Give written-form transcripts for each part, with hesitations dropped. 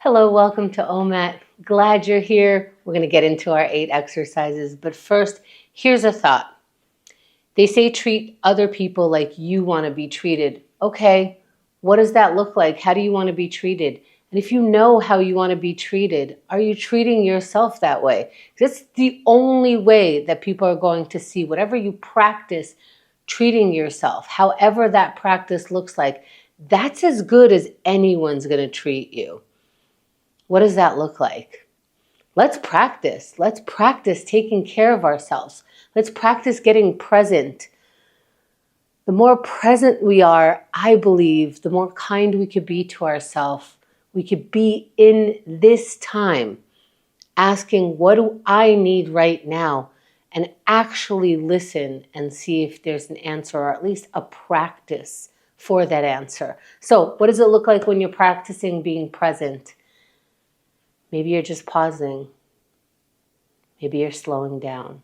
Hello, welcome to OMAT. Glad you're here. We're going to get into our 8 exercises. But first, here's a thought. They say treat other people like you want to be treated. Okay, what does that look like? How do you want to be treated? And if you know how you want to be treated, are you treating yourself that way? That's the only way that people are going to see whatever you practice treating yourself, however that practice looks like, that's as good as anyone's going to treat you. What does that look like? Let's practice. Let's practice taking care of ourselves. Let's practice getting present. The more present we are, I believe, the more kind we could be to ourselves. We could be in this time asking, what do I need right now? And actually listen and see if there's an answer, or at least a practice for that answer. So what does it look like when you're practicing being present? Maybe you're just pausing. Maybe you're slowing down.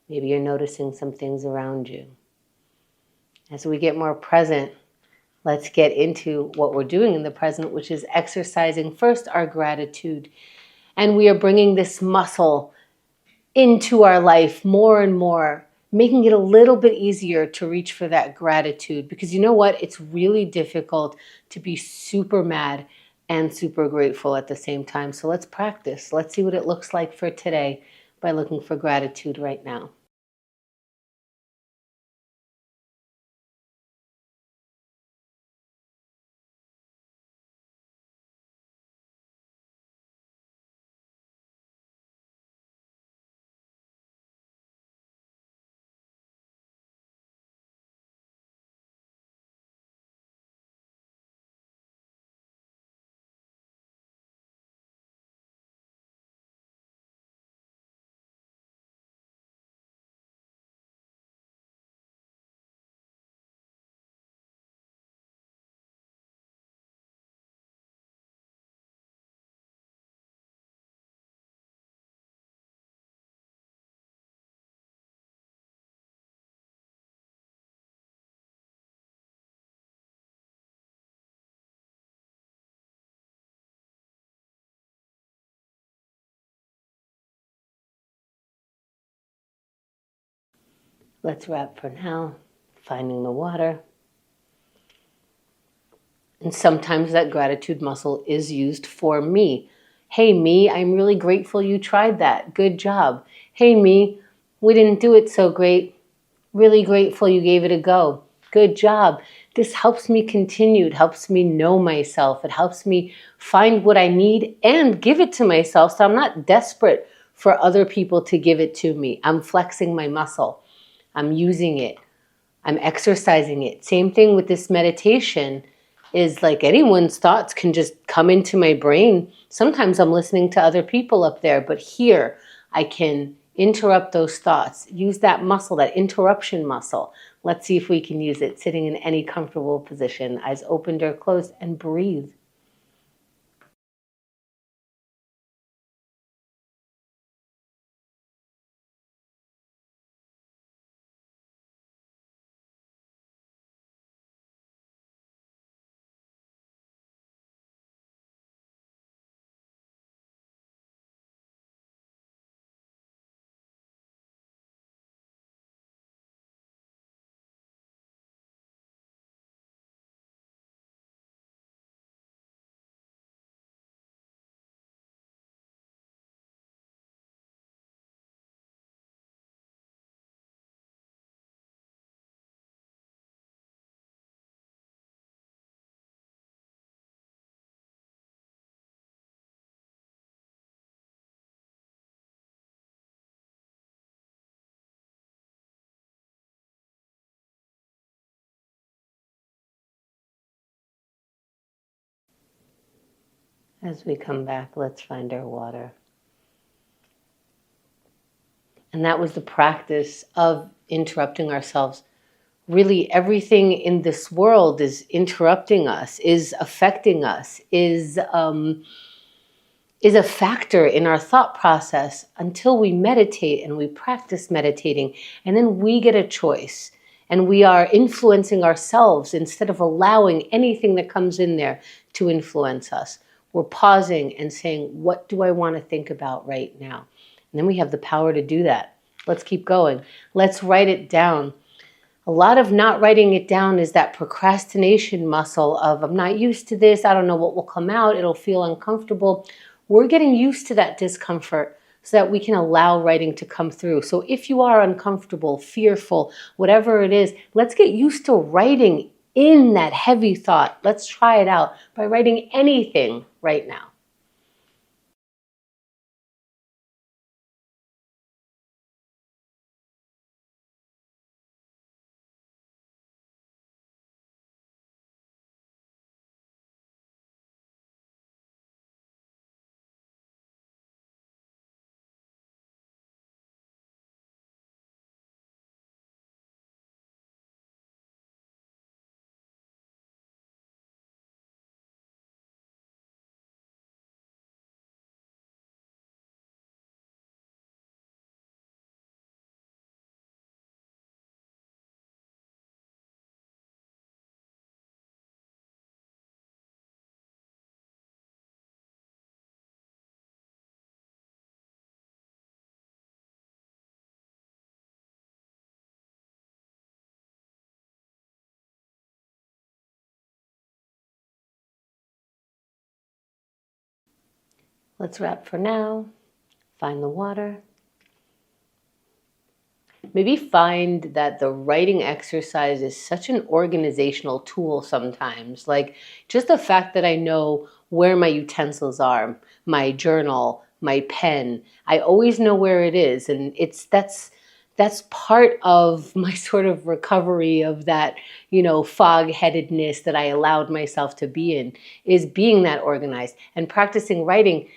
Maybe you're noticing some things around you. As we get more present, let's get into what we're doing in the present, which is exercising first our gratitude. And we are bringing this muscle into our life more and more, making it a little bit easier to reach for that gratitude. Because you know what? It's really difficult to be super mad and super grateful at the same time. So let's practice. Let's see what it looks like for today by looking for gratitude right now. Let's wrap for now, finding the water. And sometimes that gratitude muscle is used for me. Hey, me, I'm really grateful you tried that. Good job. Hey, me, we didn't do it so great. Really grateful you gave it a go. Good job. This helps me continue. It helps me know myself. It helps me find what I need and give it to myself, so I'm not desperate for other people to give it to me. I'm flexing my muscle. I'm using it. I'm exercising it. Same thing with this meditation. Is like anyone's thoughts can just come into my brain. Sometimes I'm listening to other people up there, but here I can interrupt those thoughts. Use that muscle, that interruption muscle. Let's see if we can use it sitting in any comfortable position, eyes opened or closed, and breathe. As we come back, let's find our water. And that was the practice of interrupting ourselves. Really, everything in this world is interrupting us, is affecting us, is a factor in our thought process until we meditate and we practice meditating. And then we get a choice. And we are influencing ourselves instead of allowing anything that comes in there to influence us. We're pausing and saying, what do I want to think about right now? And then we have the power to do that. Let's keep going. Let's write it down. A lot of not writing it down is that procrastination muscle of, I'm not used to this. I don't know what will come out. It'll feel uncomfortable. We're getting used to that discomfort so that we can allow writing to come through. So if you are uncomfortable, fearful, whatever it is, let's get used to writing in that heavy thought. Let's try it out by writing anything right now. Let's wrap for now. Find the water. Maybe find that the writing exercise is such an organizational tool sometimes. Like just the fact that I know where my utensils are, my journal, my pen, I always know where it is. And that's part of my sort of recovery of that, fog-headedness that I allowed myself to be in, is being that organized. And practicing writing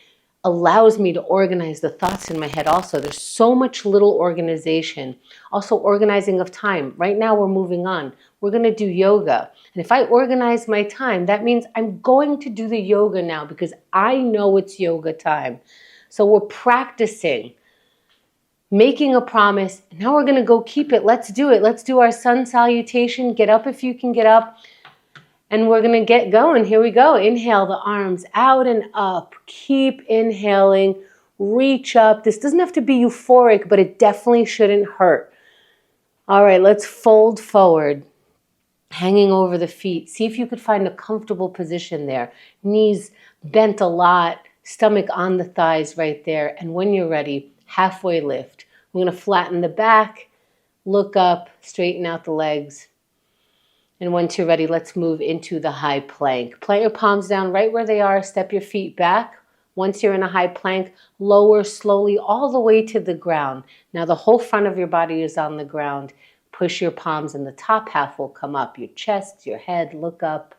allows me to organize the thoughts in my head also. There's so much little organization. Also organizing of time. Right now we're moving on. We're going to do yoga. And if I organize my time, that means I'm going to do the yoga now because I know it's yoga time. So we're practicing, making a promise. Now we're going to go keep it. Let's do it. Let's do our sun salutation. Get up if you can get up. And we're going to get going. Here we go. Inhale the arms out and up. Keep inhaling. Reach up. This doesn't have to be euphoric, but it definitely shouldn't hurt. All right, let's fold forward, hanging over the feet. See if you could find a comfortable position there. Knees bent a lot, stomach on the thighs right there. And when you're ready, halfway lift. We're going to flatten the back, look up, straighten out the legs. And once you're ready, let's move into the high plank. Plant your palms down right where they are. Step your feet back. Once you're in a high plank, lower slowly all the way to the ground. Now the whole front of your body is on the ground. Push your palms and the top half will come up. Your chest, your head, look up.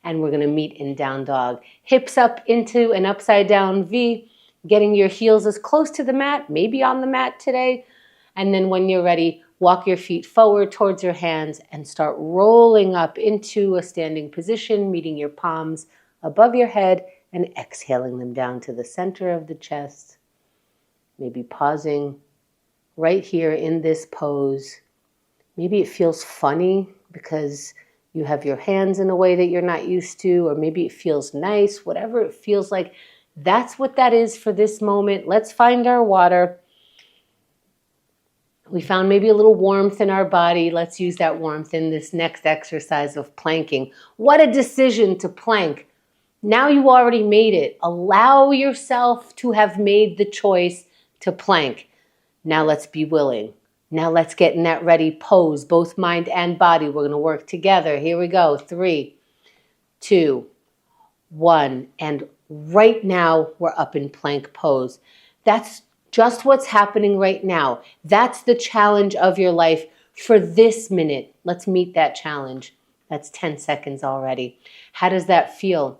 And we're going to meet in down dog. Hips up into an upside down V. Getting your heels as close to the mat, maybe on the mat today. And then when you're ready, walk your feet forward towards your hands and start rolling up into a standing position, meeting your palms above your head and exhaling them down to the center of the chest. Maybe pausing right here in this pose. Maybe it feels funny because you have your hands in a way that you're not used to, or maybe it feels nice, whatever it feels like. That's what that is for this moment. Let's find our water. We found maybe a little warmth in our body. Let's use that warmth in this next exercise of planking. What a decision to plank. Now you already made it. Allow yourself to have made the choice to plank. Now let's be willing. Now let's get in that ready pose, both mind and body. We're going to work together. Here we go. 3, 2, 1. And right now we're up in plank pose. That's just what's happening right now. That's the challenge of your life for this minute. Let's meet that challenge. That's 10 seconds already. How does that feel?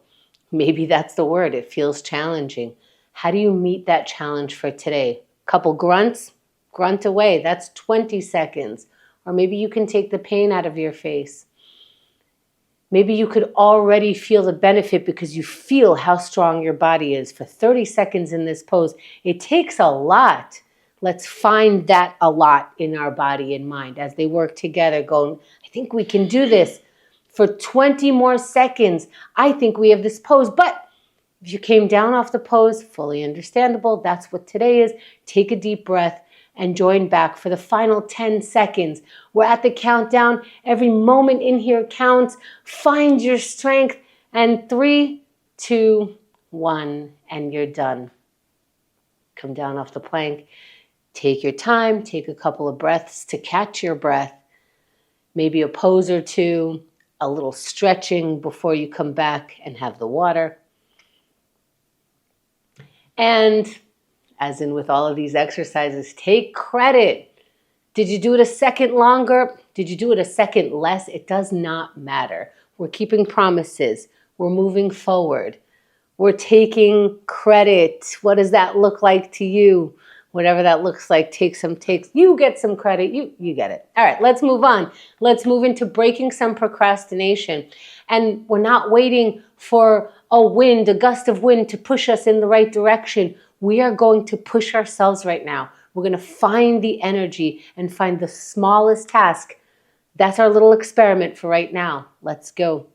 Maybe that's the word. It feels challenging. How do you meet that challenge for today? Couple grunts, grunt away. That's 20 seconds. Or maybe you can take the pain out of your face. Maybe you could already feel the benefit because you feel how strong your body is. For 30 seconds in this pose, it takes a lot. Let's find that a lot in our body and mind as they work together, going, I think we can do this. For 20 more seconds, I think we have this pose. But If you came down off the pose, fully understandable. That's what today is. Take a deep breath and join back for the final 10 seconds. We're at the countdown. Every moment in here counts. Find your strength. And 3, 2, 1, and you're done. Come down off the plank. Take your time. Take a couple of breaths to catch your breath. Maybe a pose or two, a little stretching before you come back and have the water. And as in with all of these exercises, take credit. Did you do it a second longer? Did you do it a second less? It does not matter. We're keeping promises. We're moving forward. We're taking credit. What does that look like to you? Whatever that looks like, you get some credit. You get it. All right, let's move on. Let's move into breaking some procrastination. And we're not waiting for a gust of wind to push us in the right direction. We are going to push ourselves right now. We're going to find the energy and find the smallest task. That's our little experiment for right now. Let's go.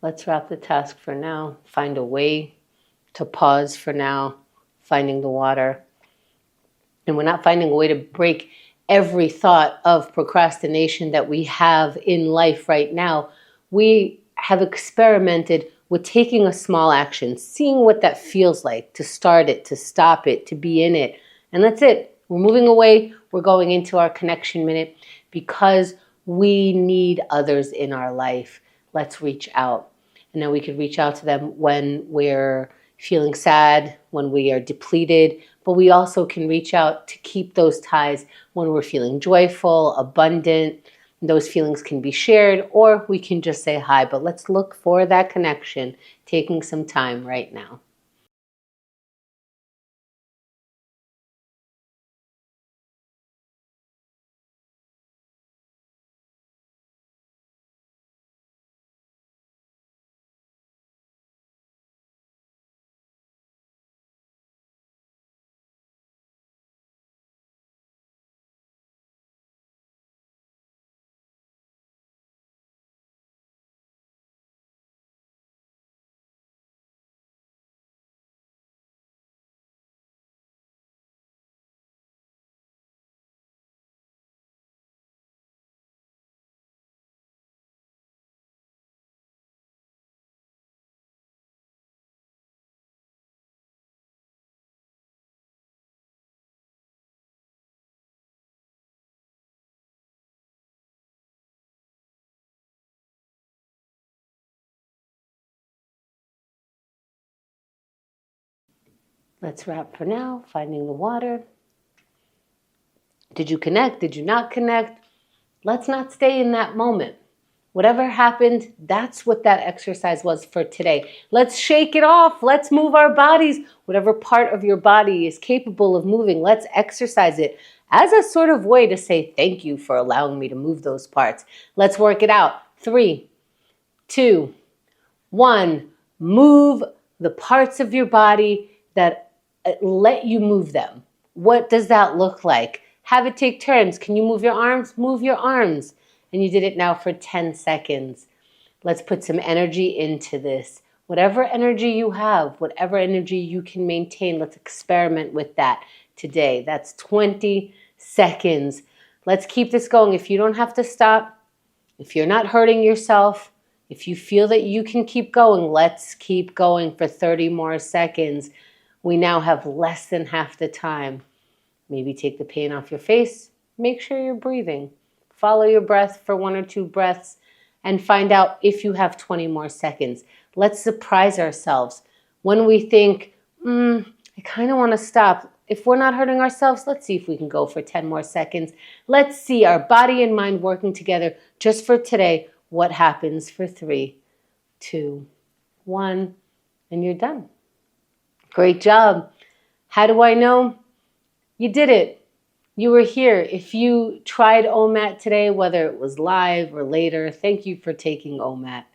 Let's wrap the task for now. Find a way to pause for now, finding the water. And we're not finding a way to break every thought of procrastination that we have in life right now. We have experimented with taking a small action, seeing what that feels like, to start it, to stop it, to be in it. And that's it. We're moving away. We're going into our connection minute because we need others in our life. Let's reach out. And then we could reach out to them when we're feeling sad, when we are depleted, but we also can reach out to keep those ties when we're feeling joyful, abundant. Those feelings can be shared, or we can just say hi, but let's look for that connection, taking some time right now. Let's wrap for now, finding the water. Did you connect? Did you not connect? Let's not stay in that moment. Whatever happened, that's what that exercise was for today. Let's shake it off. Let's move our bodies. Whatever part of your body is capable of moving, let's exercise it as a sort of way to say thank you for allowing me to move those parts. Let's work it out. 3, 2, 1. Move the parts of your body that let you move them. What does that look like? Have it take turns. Can you move your arms? Move your arms. And you did it now for 10 seconds. Let's put some energy into this. Whatever energy you have, whatever energy you can maintain, let's experiment with that today. That's 20 seconds. Let's keep this going. If you don't have to stop, if you're not hurting yourself, If you feel that you can keep going, let's keep going for 30 more seconds. We now have less than half the time. Maybe take the pain off your face. Make sure you're breathing. Follow your breath for 1 or 2 breaths and find out if you have 20 more seconds. Let's surprise ourselves. When we think, I kind of want to stop. If we're not hurting ourselves, let's see if we can go for 10 more seconds. Let's see our body and mind working together just for today. What happens for 3, 2, 1, and you're done. Great job. How do I know? You did it. You were here. If you tried OMAT today, whether it was live or later, thank you for taking OMAT.